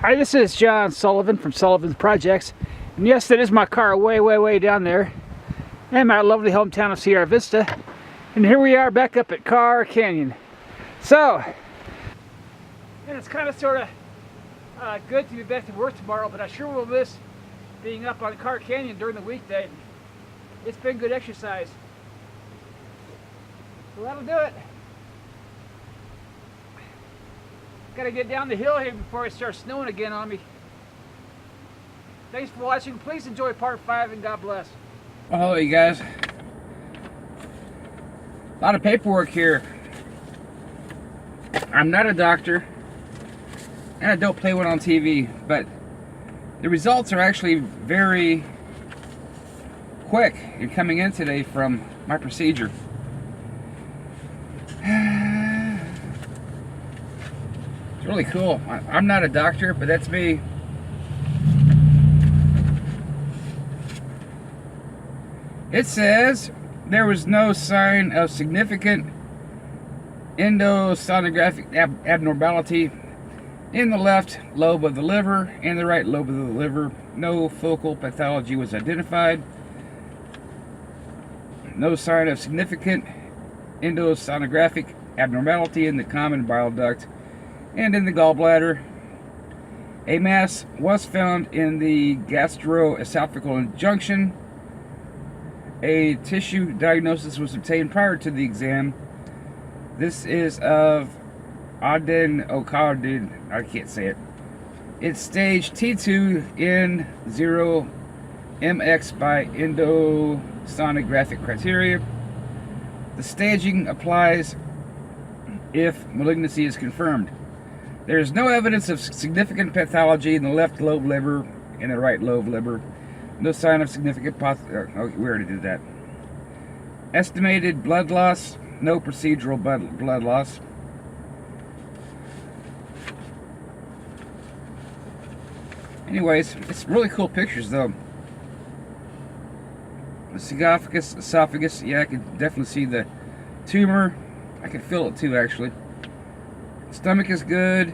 Hi, this is John Sullivan from Sullivan's Projects. And yes, that is my car way down there in my lovely hometown of Sierra Vista. And here we are back up at Car Canyon. So, and it's kind of sort of good to be back to work tomorrow, but I sure will miss being up on Car Canyon during the weekday. It's been good exercise. So that'll do it. Gotta get down the hill here before it starts snowing again on me. Thanks for watching. Please enjoy part 5 and God bless. Well, hello you guys. A lot of paperwork here. I'm not a doctor and I don't play one on TV, but the results are actually very quick in coming in today from my procedure. It's really cool. I'm not a doctor, but that's me. It says there was no sign of significant endosonographic abnormality in the left lobe of the liver and the right lobe of the liver. No focal pathology was identified. No sign of significant endosonographic abnormality in the common bile duct and in the gallbladder. A mass was found in the gastroesophageal junction. A tissue diagnosis was obtained prior to the exam. This is of adenocarcinoma. I can't say it. It's stage T2N0 MX by endosonographic criteria. The staging applies if malignancy is confirmed. There is no evidence of significant pathology in the left lobe liver and the right lobe liver. No sign of significant we already did that. Estimated blood loss, no procedural blood loss. Anyways, it's really cool pictures though. The esophagus, yeah, I can definitely see the tumor. I can feel it too, actually. Stomach is good.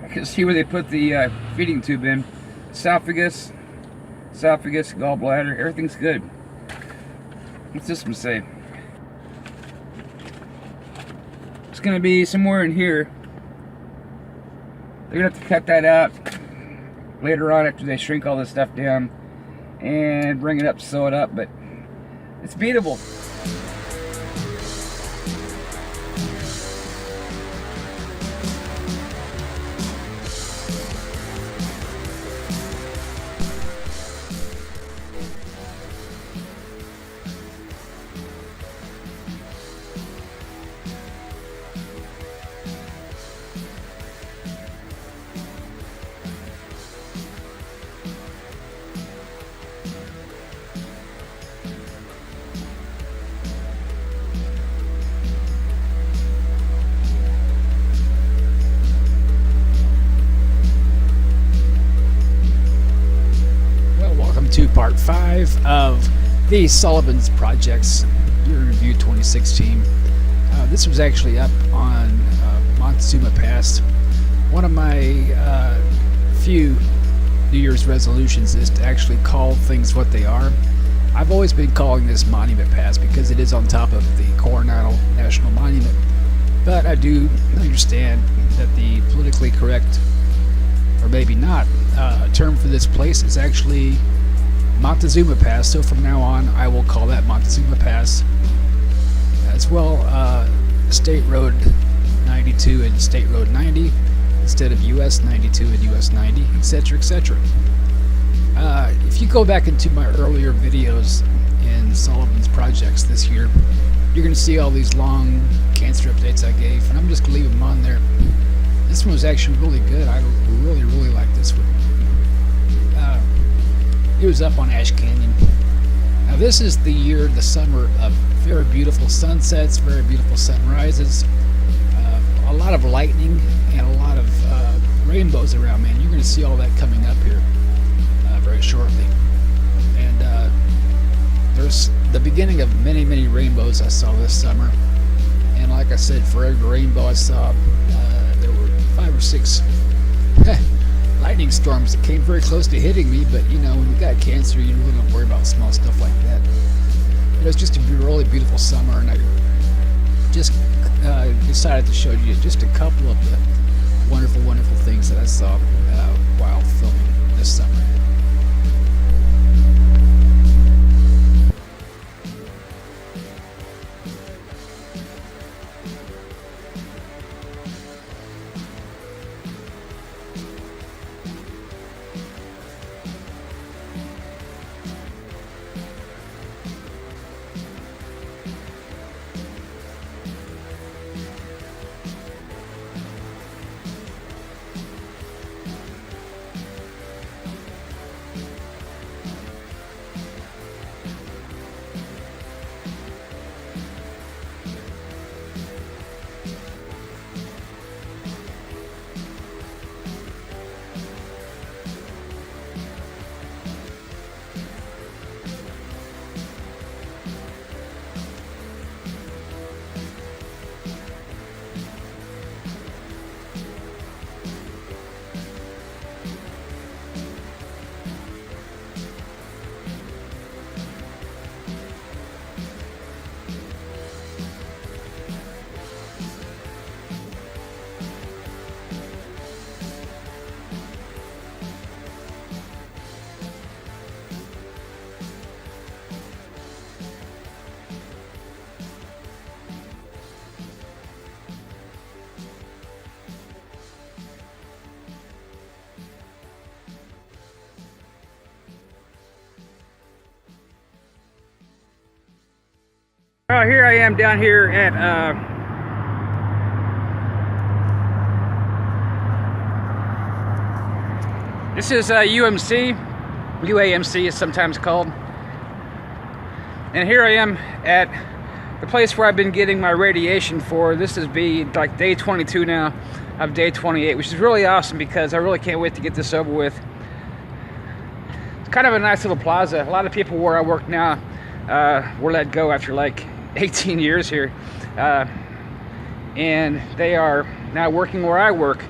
I can see where they put the feeding tube in. Esophagus, gallbladder, everything's good. What's this one say? It's going to be somewhere in here. They're going to have to cut that out later on after they shrink all this stuff down and bring it up, sew it up, but it's beatable. To part 5 of the Sullivan's Projects Year in Review 2016. This was actually up on Montezuma Pass. One of my few New Year's resolutions is to actually call things what they are. I've always been calling this Monument Pass because it is on top of the Coronado National Monument, but I do understand that the politically correct, or maybe not, term for this place is actually Montezuma Pass, so from now on I will call that Montezuma Pass. As well, State Road 92 and State Road 90 instead of US 92 and US 90, etc., etc. If you go back into my earlier videos in Sullivan's Projects this year, you're going to see all these long cancer updates I gave, and I'm just going to leave them on there. This one was actually really good. I really like this one. It was up on Ash Canyon. Now this is the summer of very beautiful sunsets, very beautiful sunrises, a lot of lightning, and a lot of rainbows around, man. You're going to see all that coming up here very shortly. And there's the beginning of many rainbows I saw this summer. And like I said, for every rainbow I saw, there were 5 or 6 lightning storms that came very close to hitting me. But you know, when you got cancer, you really don't worry about small stuff like that. It was just a really beautiful summer, and I just decided to show you just a couple of the wonderful, wonderful things that I saw while filming this summer. Well, here I am down here at this is UAMC is sometimes called, and here I am at the place where I've been getting my radiation for. This is like day 22 now of day 28, which is really awesome because I really can't wait to get this over with. It's kind of a nice little plaza. A lot of people where I work now were let go after like 18 years here, and they are now working where I work.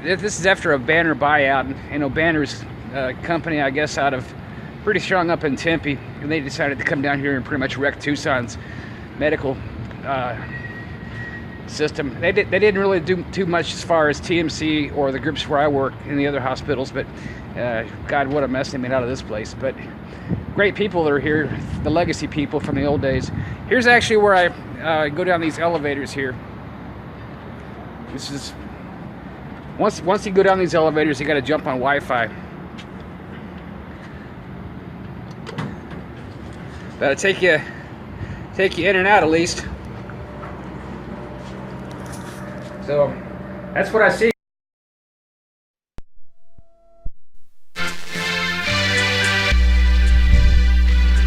This is after a Banner buyout, and Banner's company, I guess, out of pretty strong up in Tempe, and they decided to come down here and pretty much wreck Tucson's medical system. They didn't really do too much as far as TMC or the groups where I work in the other hospitals, but God, what a mess they made out of this place. But great people that are here, the legacy people from the old days. Here's actually where I go down these elevators here. This is once you go down these elevators, you got to jump on Wi-Fi. That'll take you in and out at least. So that's what I see.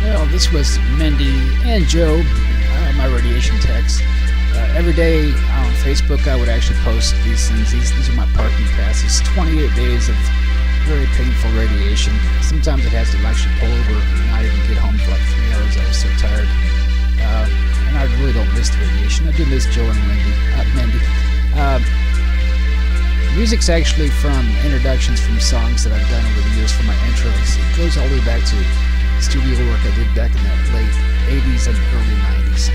Well, this was Mindy and Joe, my radiation techs. Every day on Facebook, I would actually post these things. These are my parking passes. 28 days of very painful radiation. Sometimes it has to actually pull over and not even get home for like 3 hours. I was so tired. And I really don't miss the radiation. I do miss Joe and Mindy. Music's actually from introductions from songs that I've done over the years for my intros. It goes all the way back to studio work I did back in the late 80s and early 90s.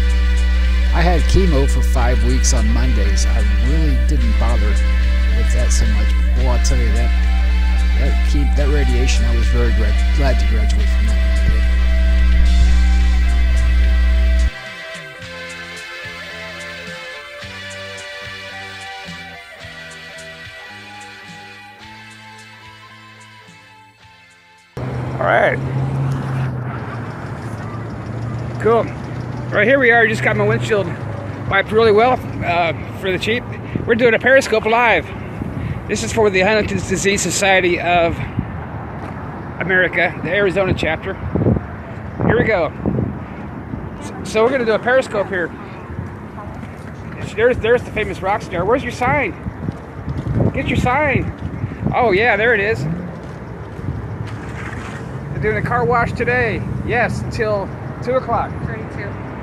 I had chemo for 5 weeks on Mondays. I really didn't bother with that so much. Well, I'll tell you that radiation, I was very glad to graduate from that when I did. All right. Cool. Right, here we are. Just got my windshield wiped really well for the cheap. We're doing a Periscope live. This is for the Huntington's Disease Society of America, the Arizona chapter. Here we go. So we're going to do a Periscope here. There's the famous rock star. Where's your sign? Get your sign. Oh yeah, there it is. They're doing a car wash today. Yes, until 2 o'clock.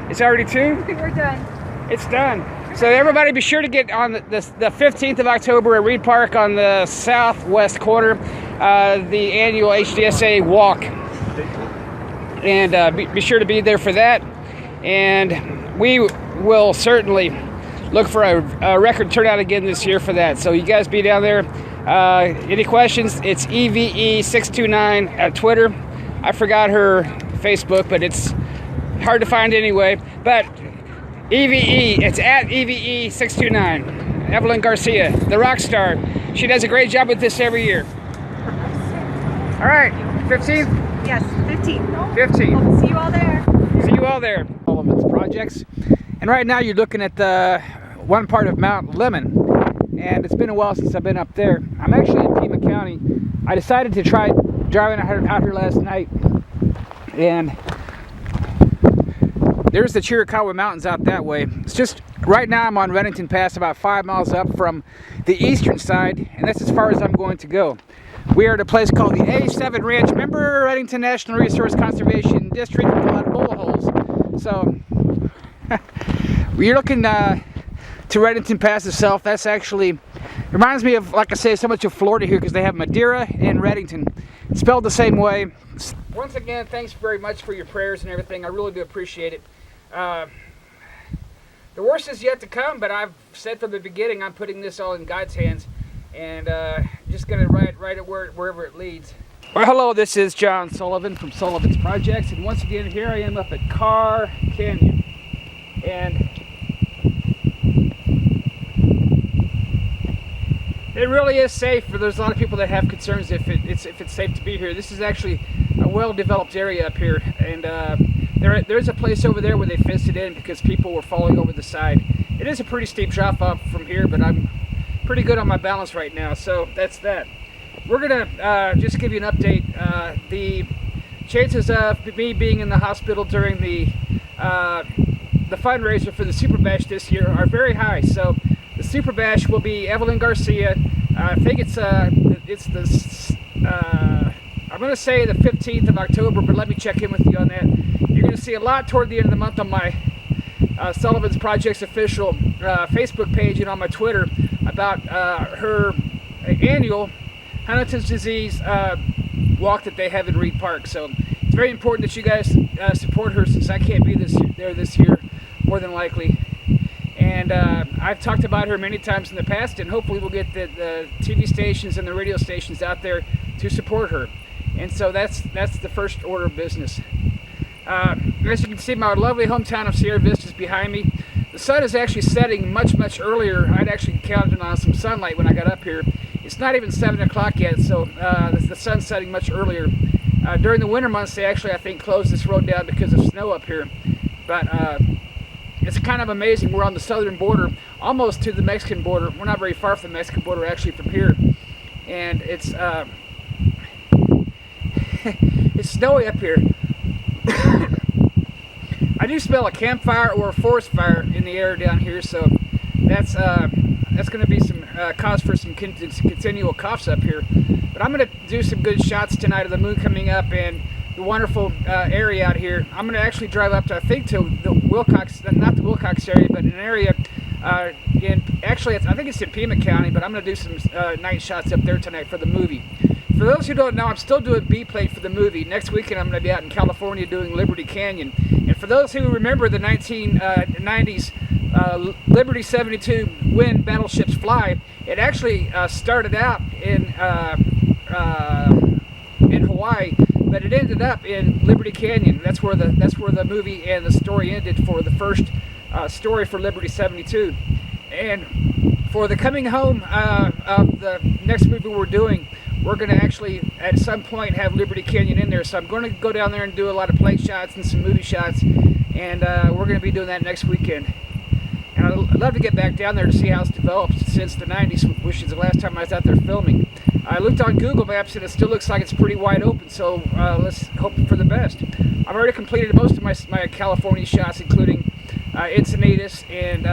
It's already 2. It's already 2? We're done. It's done. So everybody be sure to get on the 15th of October at Reed Park on the southwest corner, the annual HDSA walk. And be sure to be there for that. And we will certainly look for a record turnout again this year for that. So you guys be down there. Any questions? It's EVE629 at Twitter. I forgot her Facebook, but it's hard to find anyway. But EVE, it's at EVE629. Evelyn Garcia, the rock star. She does a great job with this every year. All right, 15th? Yes, 15th. 15th. Hope to see you all there. See you all there. Sullivan's projects. And right now you're looking at the one part of Mount Lemon. And it's been a while since I've been up there. I'm actually in Pima County. I decided to try driving out here last night. And there's the Chiricahua Mountains out that way. It's just, right now I'm on Reddington Pass, about 5 miles up from the eastern side, and that's as far as I'm going to go. We are at a place called the A7 Ranch. Remember Reddington National Resource Conservation District with a lot of bullet holes? So, we're looking to Reddington Pass itself. That's actually, reminds me of, like I say, so much of Florida here because they have Madeira and Reddington. It's spelled the same way. Once again, thanks very much for your prayers and everything. I really do appreciate it. The worst is yet to come, but I've said from the beginning I'm putting this all in God's hands and just going to write it wherever it leads. Well, hello, this is John Sullivan from Sullivan's Projects, and once again here I am up at Carr Canyon. And it really is safe, for there's a lot of people that have concerns if it's safe to be here. This is actually a well-developed area up here, and there's a place over there where they fenced it in because people were falling over the side. It is a pretty steep drop off from here, but I'm pretty good on my balance right now, so that's that. We're gonna just give you an update. The chances of me being in the hospital during the fundraiser for the Super Bash this year are very high. So the Super Bash will be Evelyn Garcia. I think it's the I'm going to say the 15th of October, but let me check in with you on that. You're going to see a lot toward the end of the month on my Sullivan's Projects official Facebook page and on my Twitter about her annual Huntington's disease walk that they have in Reed Park. So it's very important that you guys support her, since I can't be there this year, more than likely. And I've talked about her many times in the past, and hopefully we'll get the TV stations and the radio stations out there to support her. And so that's the first order of business. As you can see, my lovely hometown of Sierra Vista is behind me. The sun is actually setting much earlier. I'd actually counted on some sunlight when I got up here. It's not even 7 o'clock yet, so the sun's setting much earlier. During the winter months, they actually, I think, closed this road down because of snow up here. But it's kind of amazing. We're on the southern border, almost to the Mexican border. We're not very far from the Mexican border, actually, from here. And it's it's snowy up here. I do smell a campfire or a forest fire in the air down here, so that's going to be some cause for some continual coughs up here. But I'm going to do some good shots tonight of the moon coming up and the wonderful area out here. I'm going to actually drive up to, I think, to the Wilcox, not the Wilcox area, but an area I think it's in Pima County, but I'm going to do some night shots up there tonight for the movie. For those who don't know, I'm still doing B-plate for the movie. Next weekend I'm going to be out in California doing Liberty Canyon. And for those who remember the 1990s Liberty 72 When Battleships Fly, it actually started out in Hawaii, but it ended up in Liberty Canyon. That's where the movie and the story ended for the first story for Liberty 72. And for the coming home of the next movie we're doing, we're going to actually at some point have Liberty Canyon in there. So I'm going to go down there and do a lot of plate shots and some movie shots, and we're going to be doing that next weekend. And I'd love to get back down there to see how it's developed since the 90s, which is the last time I was out there filming. I looked on Google Maps and it still looks like it's pretty wide open, so let's hope for the best. I've already completed most of my California shots, including Encinitas and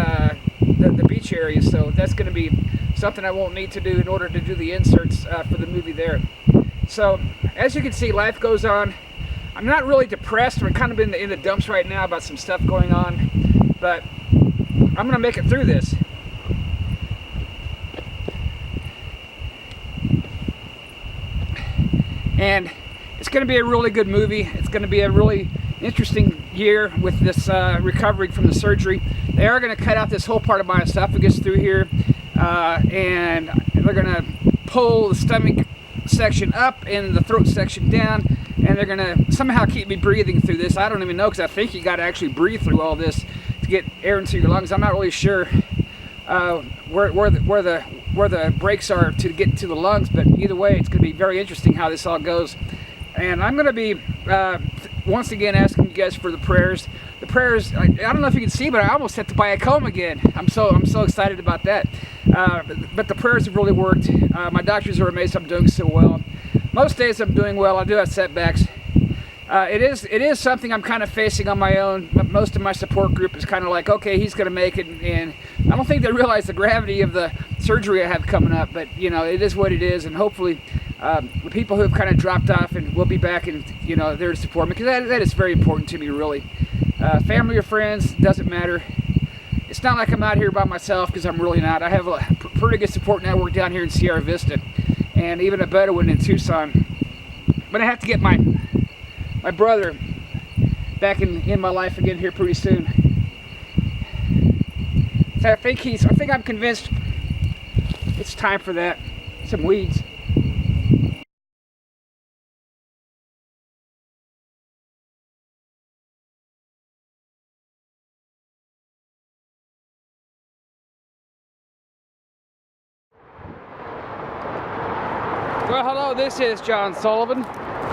the beach areas, so that's going to be something I won't need to do in order to do the inserts for the movie there. So, as you can see, life goes on. I'm not really depressed. We're kind of in the dumps right now about some stuff going on, but gonna make it through this. And it's gonna be a really good movie. It's gonna be a really interesting year with this recovery from the surgery. They are gonna cut out this whole part of my esophagus through here, and they're gonna pull the stomach section up and the throat section down, and they're gonna somehow keep me breathing through this. I don't even know, because I think you got to actually breathe through all this to get air into your lungs. I'm not really sure where the brakes are to get into the lungs, but either way, it's gonna be very interesting how this all goes. And I'm gonna be once again asking you guys for the prayers. The prayers, I don't know if you can see, but I almost had to buy a comb again. I'm so excited about that. But the prayers have really worked. My doctors are amazed I'm doing so well. Most days I'm doing well. I do have setbacks. It is something I'm kind of facing on my own. Most of my support group is kind of like, okay, he's going to make it, and I don't think they realize the gravity of the surgery I have coming up. But you know, it is what it is, and hopefully the people who have kind of dropped off and will be back, and you know, there to support me, because that is very important to me, really. Family or friends, doesn't matter. It's not like I'm out here by myself, because I'm really not. I have a pretty good support network down here in Sierra Vista, and even a better one in Tucson. But I have to get my brother back in my life again here pretty soon. So I think I'm convinced it's time for that. Some weeds. Well, hello, this is John Sullivan,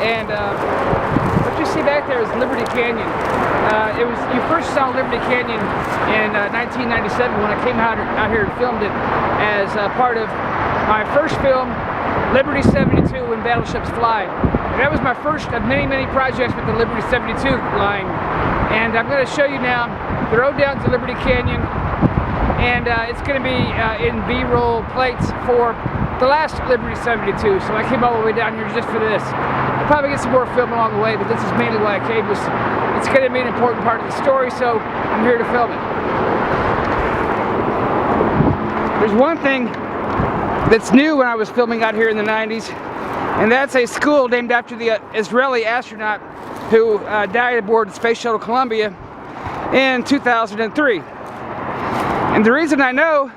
and what you see back there is Liberty Canyon. You first saw Liberty Canyon in 1997 when I came out here and filmed it as part of my first film, Liberty 72, When Battleships Fly. And that was my first of many projects with the Liberty 72 line. And I'm going to show you now the road down to Liberty Canyon, and it's going to be in B-roll plates for the last Liberty 72, so I came all the way down here just for this. I'll probably get some more film along the way, but this is mainly why I came. It's going to be an important part of the story, so I'm here to film it. There's one thing that's new when I was filming out here in the 90s, and that's a school named after the Israeli astronaut who died aboard the Space Shuttle Columbia in 2003. And the reason I know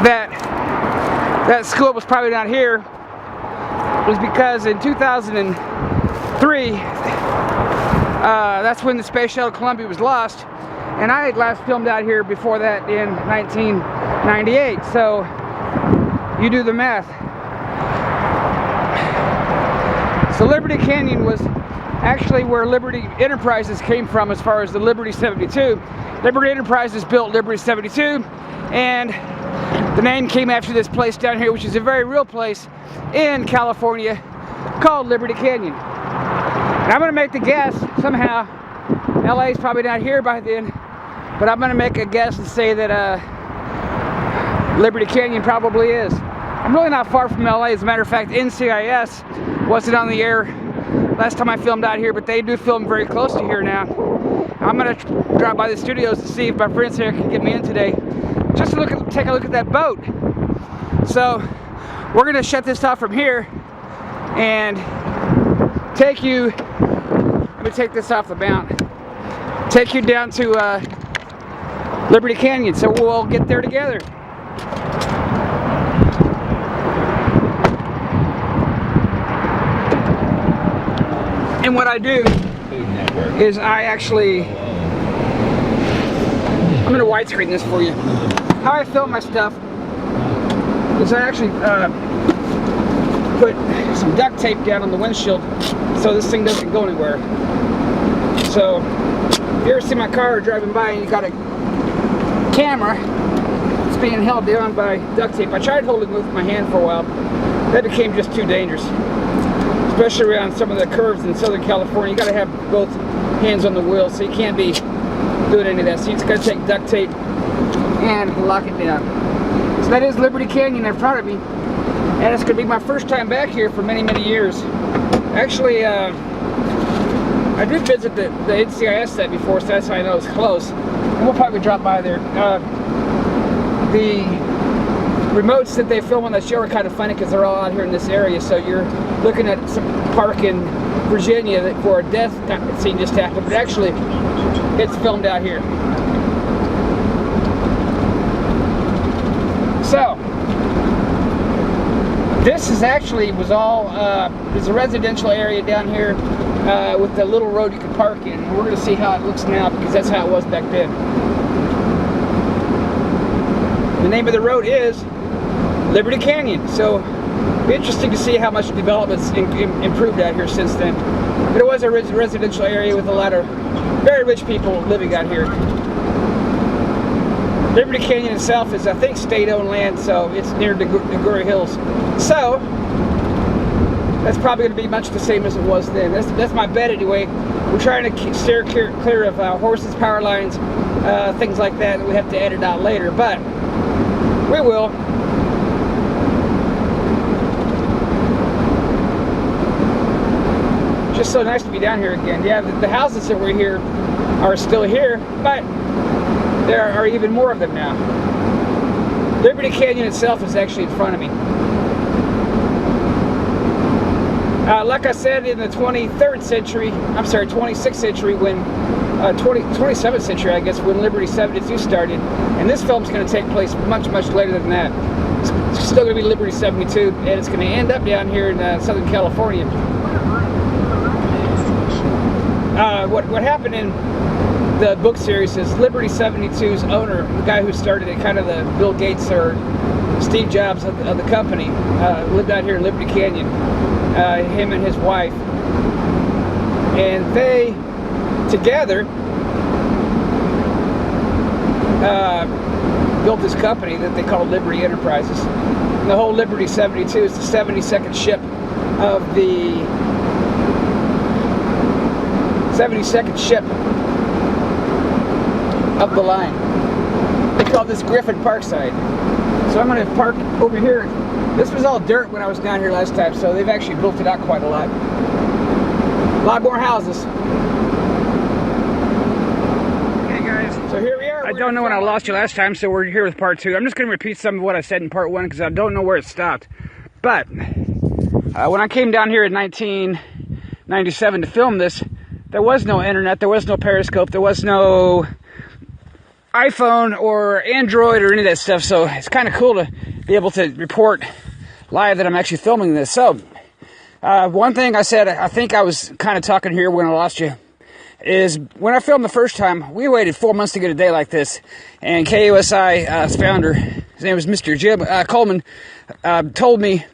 that school was probably not here was because in 2003, that's when the Space Shuttle Columbia was lost, and I had last filmed out here before that in 1998, so you do the math. So Liberty Canyon was actually where Liberty Enterprises came from as far as the Liberty 72. Liberty Enterprises built Liberty 72, and the name came after this place down here, which is a very real place in California called Liberty Canyon. And I'm going to make the guess, somehow, LA is probably not here by then, but I'm going to make a guess and say that Liberty Canyon probably is. I'm really not far from LA. As a matter of fact, NCIS wasn't on the air last time I filmed out here, but they do film very close to here now. I'm going to drop by the studios to see if my friends here can get me in today, just to take a look at that boat. So we're going to shut this off from here and take you, let me take this off the mount, take you down to Liberty Canyon, so we'll all get there together. And what I do is I'm going to widescreen this for you. How I film my stuff is I actually put some duct tape down on the windshield so this thing doesn't go anywhere. So if you ever see my car driving by and you got a camera, it's being held down by duct tape. I tried holding it with my hand for a while. That became just too dangerous, especially around some of the curves in Southern California. You got to have both hands on the wheel, so you can't be doing any of that. So you just got to take duct tape and lock it down. So that is Liberty Canyon in front of me, and it's going to be my first time back here for many years. Actually, I did visit the NCIS set before, so that's how I know it's close. And we'll probably drop by there. The remotes that they film on the show are kind of funny because they're all out here in this area. So you're looking at some park in Virginia that for a death scene just happened, but actually it's filmed out here. So this is actually there's a residential area down here with the little road you can park in. We're going to see how it looks now because that's how it was back then. The name of the road is Liberty Canyon. So it'll be interesting to see how much development's improved out here since then. But it was a residential area with a lot of very rich people living out here. Liberty Canyon itself is, I think, state-owned land, so it's near the Guri Hills. So that's probably going to be much the same as it was then. That's my bet anyway. We're trying to steer clear of horses, power lines, things like that we have to edit out later, but we will. Just so nice to be down here again. Yeah, the houses that were here are still here, but there are even more of them now. Liberty Canyon itself is actually in front of me. Like I said, in the 23rd century, I'm sorry, 26th century, when 27th century, I guess, when Liberty 72 started, and this film's going to take place much, much later than that. It's still going to be Liberty 72, and it's going to end up down here in Southern California. What happened in the book series is Liberty 72's owner, the guy who started it, kind of the Bill Gates or Steve Jobs of the company, lived out here in Liberty Canyon, him and his wife, and they together built this company that they called Liberty Enterprises. And the whole Liberty 72 is the 72nd ship of the 72nd ship of the line. They call this Griffin Parkside. So I'm going to park over here. This was all dirt when I was down here last time, so they've actually built it out quite a lot. A lot more houses. Okay guys, so here we are. I don't know when I lost you last time, so we're here with part 2. I'm just going to repeat some of what I said in part 1 because I don't know where it stopped. But when I came down here in 1997 to film this, there was no internet, there was no Periscope, there was no iPhone or Android or any of that stuff, so it's kind of cool to be able to report live that I'm actually filming this. So, one thing I said, I think I was kind of talking here when I lost you, is when I filmed the first time, we waited 4 months to get a day like this, and KUSI's founder, his name was Mr. Jim Coleman, told me,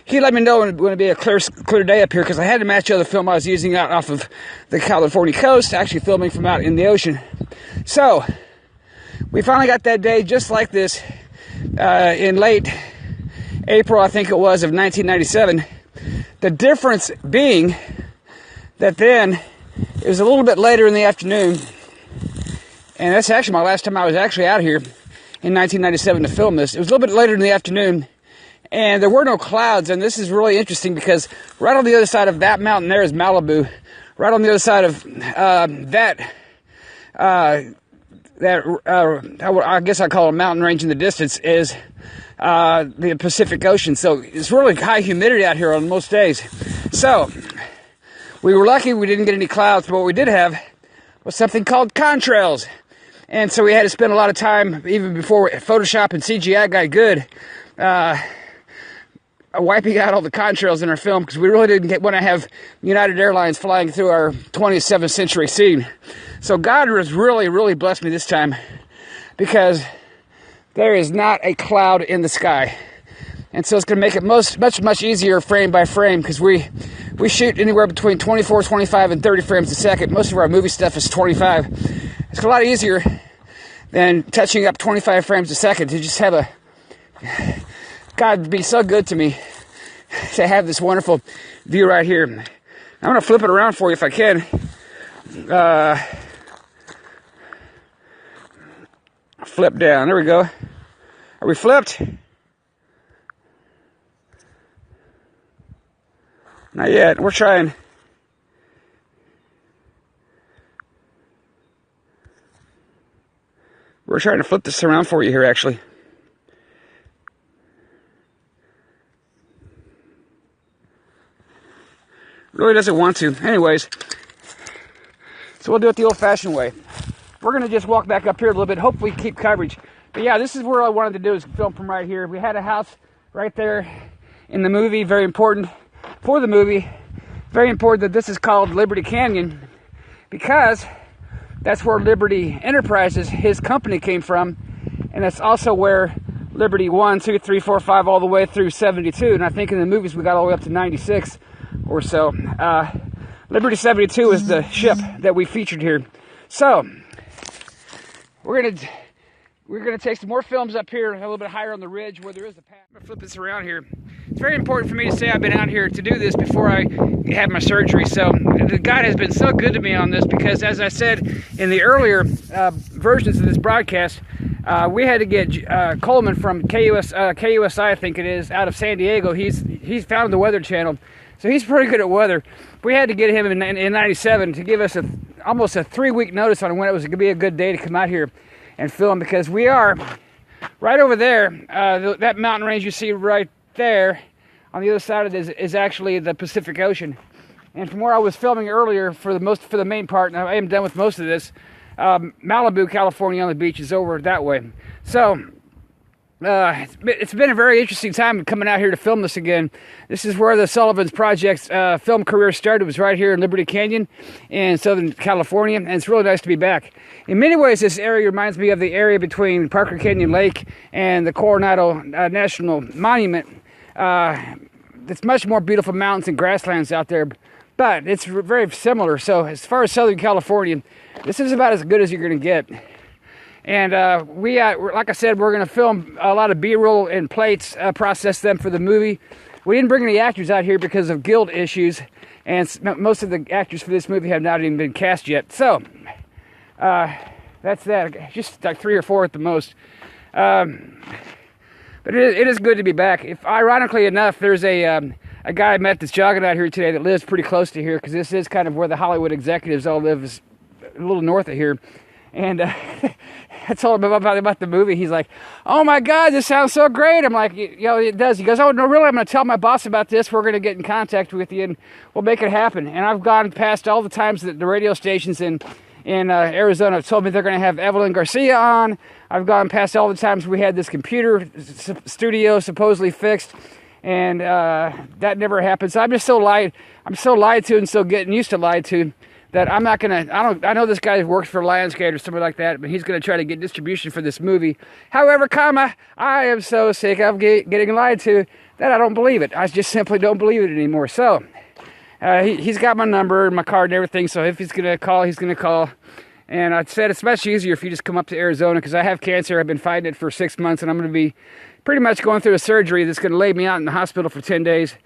he let me know when it would be a clear day up here, because I had to match other film I was using out off of the California coast, actually filming from out in the ocean. So, we finally got that day just like this in late April, I think it was, of 1997. The difference being that then it was a little bit later in the afternoon, and that's actually my last time I was actually out here in 1997 to film this. It was a little bit later in the afternoon, and there were no clouds, and this is really interesting because right on the other side of that mountain there is Malibu. Right on the other side of I guess I call it a mountain range in the distance, is the Pacific Ocean. So it's really high humidity out here on most days. So we were lucky we didn't get any clouds, but what we did have was something called contrails. And so we had to spend a lot of time, even before Photoshop and CGI got good, wiping out all the contrails in our film, because we really didn't want to have United Airlines flying through our 27th century scene. So God has really, really blessed me this time, because there is not a cloud in the sky. And so it's going to make it much easier frame by frame, because we shoot anywhere between 24, 25, and 30 frames a second. Most of our movie stuff is 25. It's a lot easier than touching up 25 frames a second to just have a... God be so good to me to have this wonderful view right here. I'm going to flip it around for you if I can. Flip down. There we go. Are we flipped? Not yet. We're trying. We're trying to flip this around for you here, actually. Really doesn't want to. Anyways, so we'll do it the old-fashioned way. We're going to just walk back up here a little bit, hopefully keep coverage. But yeah, this is where I wanted to do, is film from right here. We had a house right there in the movie, very important for the movie. Very important that this is called Liberty Canyon, because that's where Liberty Enterprises, his company, came from. And that's also where Liberty 1, 2, 3, 4, 5, all the way through 72. And I think in the movies we got all the way up to 96 or so. Liberty 72 is the ship that we featured here. So we're gonna take some more films up here a little bit higher on the ridge where there is a path. I'm gonna flip this around here. It's very important for me to say I've been out here to do this before I had my surgery. So God has been so good to me on this, because as I said in the earlier versions of this broadcast, we had to get Coleman from KUSI, I think it is, out of San Diego. He's found the Weather Channel, so he's pretty good at weather. We had to get him in 97 to give us almost a 3-week notice on when it was going to be a good day to come out here and film, because we are right over there. That mountain range you see right there on the other side of it is actually the Pacific Ocean. And from where I was filming earlier for the main part, and I am done with most of this, Malibu, California on the beach is over that way. So it's been a very interesting time coming out here to film this again. This is where the Sullivan's project's film career started. It was right here in Liberty Canyon in Southern California, and it's really nice to be back. In many ways, this area reminds me of the area between Parker Canyon Lake and the Coronado National Monument. It's much more beautiful mountains and grasslands out there, but it's very similar. So as far as Southern California, this is about as good as you're going to get. And like I said, we're going to film a lot of B-roll and plates, process them for the movie. We didn't bring any actors out here because of guild issues, and most of the actors for this movie have not even been cast yet. So that's that. Just like 3 or 4 at the most. But it is good to be back. Ironically enough, there's a guy I met that's jogging out here today that lives pretty close to here, because this is kind of where the Hollywood executives all live, is a little north of here. And I told him about the movie. He's like, "Oh my God, this sounds so great." I'm like, "You know, it does." He goes, "Oh no, really? I'm going to tell my boss about this. We're going to get in contact with you, and we'll make it happen." And I've gone past all the times that the radio stations in Arizona have told me they're going to have Evelyn Garcia on. I've gone past all the times we had this computer studio supposedly fixed, and that never happened. So I'm so lied to and so getting used to lied to, that I'm not gonna. I know this guy works for Lionsgate or something like that, but he's gonna try to get distribution for this movie. However, I am so sick of getting lied to that I don't believe it. I just simply don't believe it anymore. So he's got my number and my card and everything. So if he's gonna call, he's gonna call. And I said it's much easier if you just come up to Arizona, because I have cancer. I've been fighting it for 6 months, and I'm gonna be pretty much going through a surgery that's gonna lay me out in the hospital for 10 days.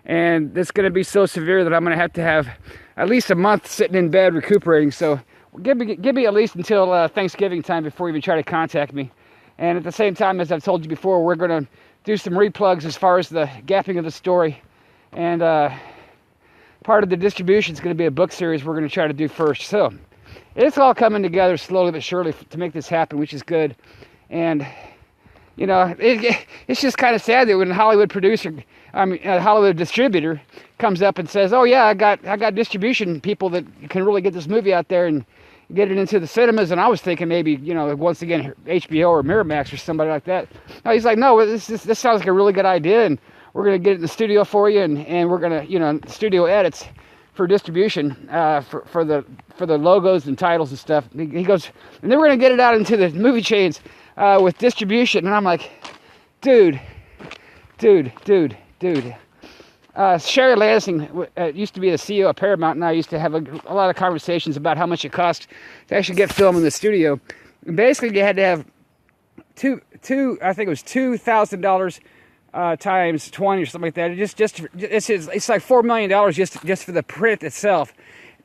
And it's going to be so severe that I'm going to have at least a month sitting in bed recuperating. So give me at least until Thanksgiving time before you even try to contact me. And at the same time, as I've told you before, we're going to do some replugs as far as the gapping of the story. And part of the distribution is going to be a book series we're going to try to do first. So it's all coming together slowly but surely to make this happen, which is good. And you know, it's just kind of sad that when a Hollywood distributor comes up and says, "Oh yeah, I got distribution people that can really get this movie out there and get it into the cinemas." And I was thinking maybe, you know, once again HBO or Miramax or somebody like that. No, he's like, "No, this sounds like a really good idea, and we're gonna get it in the studio for you, and we're gonna, you know, studio edits for distribution for the logos and titles and stuff." He goes, "And then we're gonna get it out into the movie chains with distribution." And I'm like, dude. Sherry Lansing used to be the CEO of Paramount, and I used to have a lot of conversations about how much it cost to actually get film in the studio. And basically, you had to have I think it was $2,000 times 20 or something like that. It's like $4 million just for the print itself,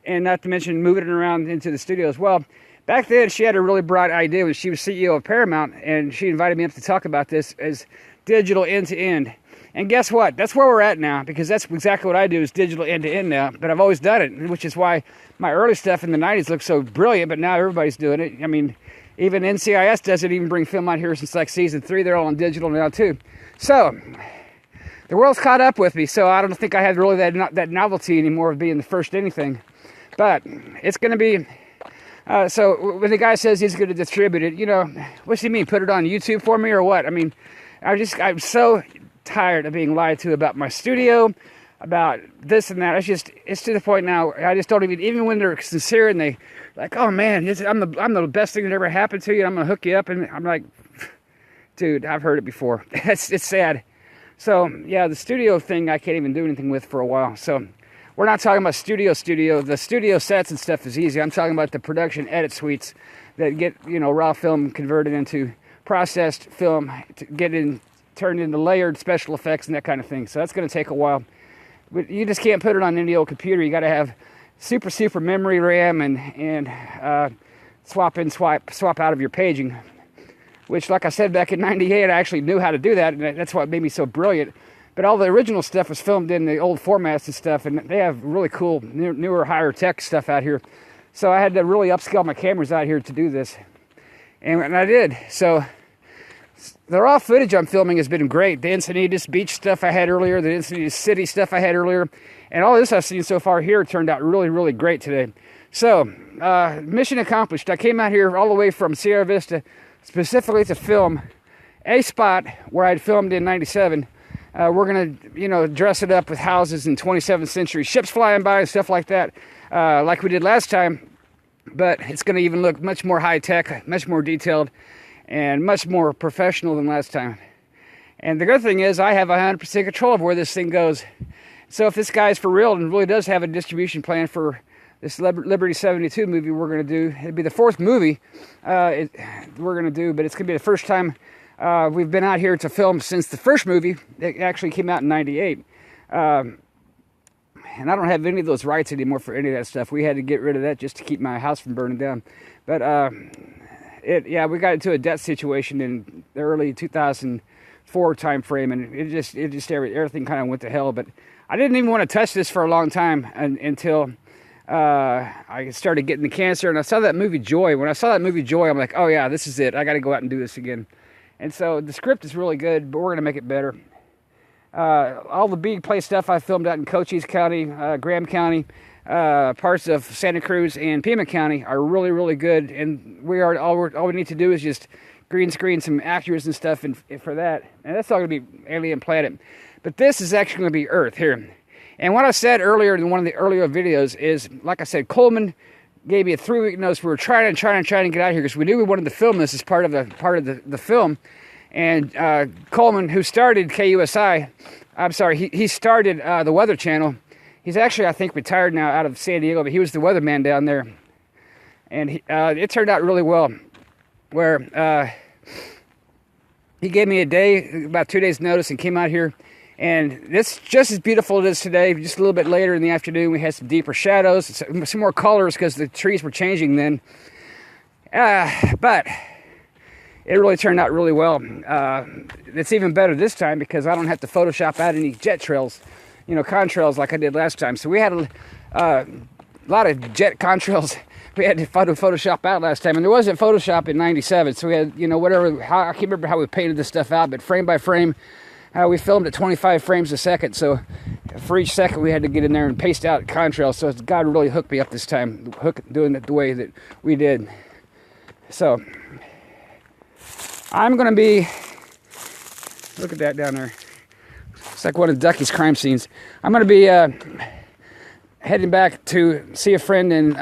and not to mention moving it around into the studio as well. Back then, she had a really bright idea when she was CEO of Paramount, and she invited me up to talk about this as digital end-to-end. And guess what? That's where we're at now, because that's exactly what I do, is digital end-to-end now. But I've always done it, which is why my early stuff in the 90s looked so brilliant, but now everybody's doing it. I mean, Even NCIS doesn't even bring film out here since like season 3. They're all on digital now too. So the world's caught up with me. So I don't think I have really that novelty anymore of being the first anything. But it's going to be. So when the guy says he's going to distribute it, you know, what's he mean? Put it on YouTube for me or what? I mean, I'm so tired of being lied to about my studio, about this and that. It's to the point now. I just don't even when they're sincere and they like, oh man, I'm the best thing that ever happened to you. I'm gonna hook you up, and I'm like, dude, I've heard it before. It's sad. So yeah, the studio thing I can't even do anything with for a while. So we're not talking about studio. The studio sets and stuff is easy. I'm talking about the production edit suites that get, you know, raw film converted into processed film to turned into layered special effects and that kind of thing. So that's going to take a while. But you just can't put it on any old computer. You got to have super memory RAM and swap out of your paging. Which, like I said back in '98, I actually knew how to do that, and that's what made me so brilliant. But all the original stuff was filmed in the old formats and stuff, and they have really cool, newer, higher tech stuff out here. So I had to really upscale my cameras out here to do this, and I did. So the raw footage I'm filming has been great. The Encinitas Beach stuff I had earlier, the Encinitas City stuff I had earlier, and all this I've seen so far here turned out really great today. So, mission accomplished. I came out here all the way from Sierra Vista specifically to film a spot where I'd filmed in '97. We're going to, you know, dress it up with houses and 27th century ships flying by and stuff like that, like we did last time. But it's going to even look much more high-tech, much more detailed, and much more professional than last time. And the good thing is I have 100% control of where this thing goes. So if this guy's for real and really does have a distribution plan for this Liberty 72 movie we're going to do, it'd be the 4th movie we're going to do, but it's going to be the first time we've been out here to film since the first movie. It actually came out in '98. And I don't have any of those rights anymore for any of that stuff. We had to get rid of that just to keep my house from burning down. But we got into a debt situation in the early 2004 time frame, and everything kind of went to hell. But I didn't even want to touch this for a long time until I started getting the cancer, and I saw that movie Joy. When I saw that movie Joy, I'm like, oh yeah, this is it. I got to go out and do this again. And so the script is really good, but we're going to make it better. All the big play stuff I filmed out in Cochise County, Graham County, parts of Santa Cruz and Pima County are really good. And all we need to do is just green screen some actors and stuff for that. And that's all going to be Alien Planet. But this is actually going to be Earth here. And what I said earlier in one of the earlier videos is, like I said, Coleman gave me a 3-week notice. We were trying to get out here because we knew we wanted to film this as part of the film. And Coleman, who started KUSI, he started the Weather Channel. He's actually, I think, retired now out of San Diego, but he was the weatherman down there. And it turned out really well, where he gave me about 2 days' notice and came out here. And it's just as beautiful as it is today. Just a little bit later in the afternoon, we had some deeper shadows, some more colors because the trees were changing then. But it really turned out really well. It's even better this time because I don't have to Photoshop out any jet trails, contrails like I did last time. So we had a lot of jet contrails we had to Photoshop out last time. And there wasn't Photoshop in '97, so we had, I can't remember how we painted this stuff out, but frame by frame, we filmed at 25 frames a second. So for each second, we had to get in there and paste out contrails. So God really hooked me up this time, doing it the way that we did. So I'm going to be, look at that down there. It's like one of Ducky's crime scenes. I'm going to be heading back to see a friend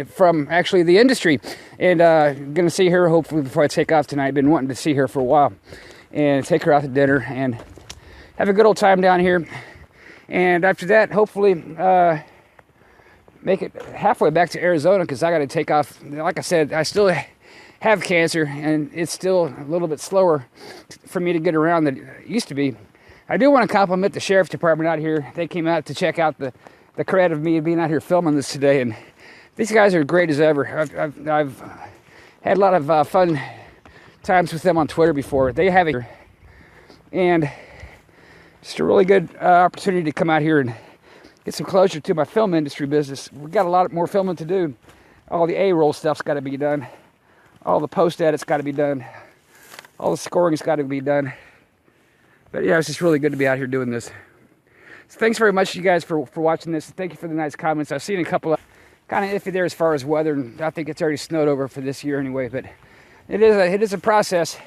from actually the industry, and going to see her hopefully before I take off tonight. I've been wanting to see her for a while and take her out to dinner and have a good old time down here. And after that, hopefully make it halfway back to Arizona because I got to take off. Like I said, I still have cancer, and it's still a little bit slower for me to get around than it used to be. I do want to compliment the sheriff's department out here. They came out to check out the credit of me being out here filming this today, and these guys are great as ever. I've had a lot of fun times with them on Twitter before. They have it, and just a really good opportunity to come out here and get some closure to my film industry business. We've got a lot more filming to do. All the A-roll stuff's got to be done. All the post edits got to be done. All the scoring's got to be done. But yeah, it's just really good to be out here doing this. So thanks very much, you guys, for watching this. Thank you for the nice comments. I've seen a couple of kind of iffy there as far as weather, and I think it's already snowed over for this year anyway. But it is a process.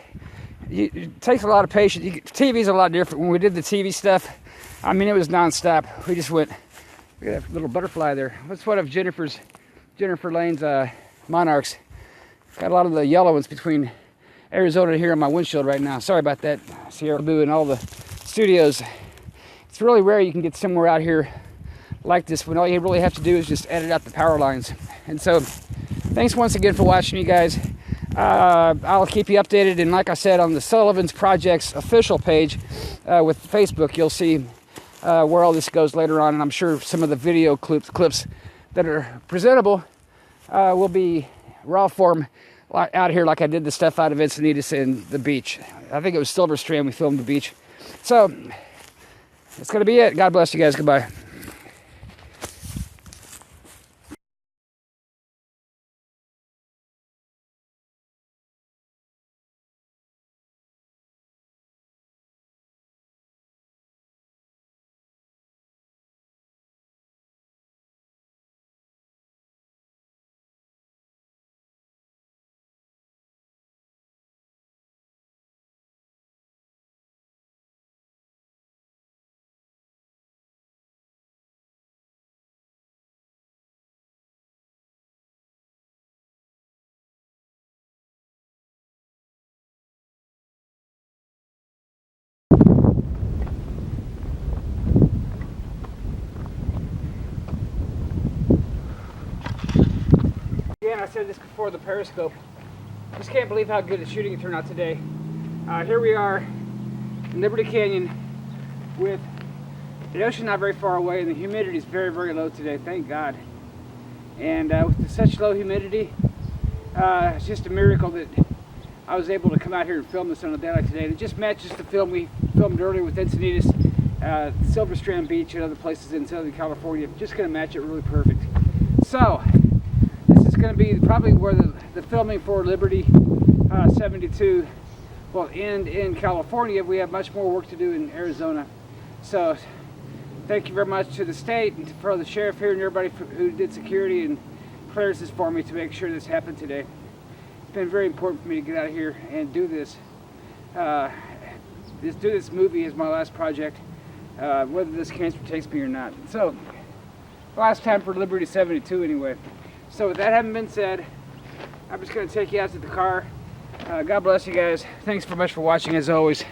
It takes a lot of patience. TV's a lot different. When we did the TV stuff, I mean, it was nonstop. We just went. Look at that little butterfly there. That's one of Jennifer Lane's monarchs. Got a lot of the yellow ones between Arizona here on my windshield right now. Sorry about that, Sierra Blue and all the studios. It's really rare you can get somewhere out here like this when all you really have to do is just edit out the power lines. And so, thanks once again for watching, you guys. I'll keep you updated, and like I said, on the Sullivan's Projects official page with Facebook, you'll see where all this goes later on, and I'm sure some of the video clips that are presentable will be raw form out here, like I did the stuff out of Encinitas and the beach. I think it was Silver Strand we filmed the beach. So that's gonna be it. God bless you guys. Goodbye. Again, I said this before the Periscope. Just can't believe how good the shooting turned out today. Here we are in Liberty Canyon with the ocean not very far away, and the humidity is very, very low today, thank God. And with such low humidity, it's just a miracle that I was able to come out here and film this on a day like today. And it just matches the film we filmed earlier with Encinitas, Silver Strand Beach, and other places in Southern California. Just going to match it really perfect. So, this is going to be probably where the filming for Liberty 72 will end in California. We have much more work to do in Arizona. So, thank you very much to the state and for the sheriff here and everybody who did security and clearances for me to make sure this happened today. It's been very important for me to get out here and do this. Do this movie as my last project, whether this cancer takes me or not. So, last time for Liberty 72 anyway. So with that having been said, I'm just going to take you out to the car. God bless you guys. Thanks very much for watching as always.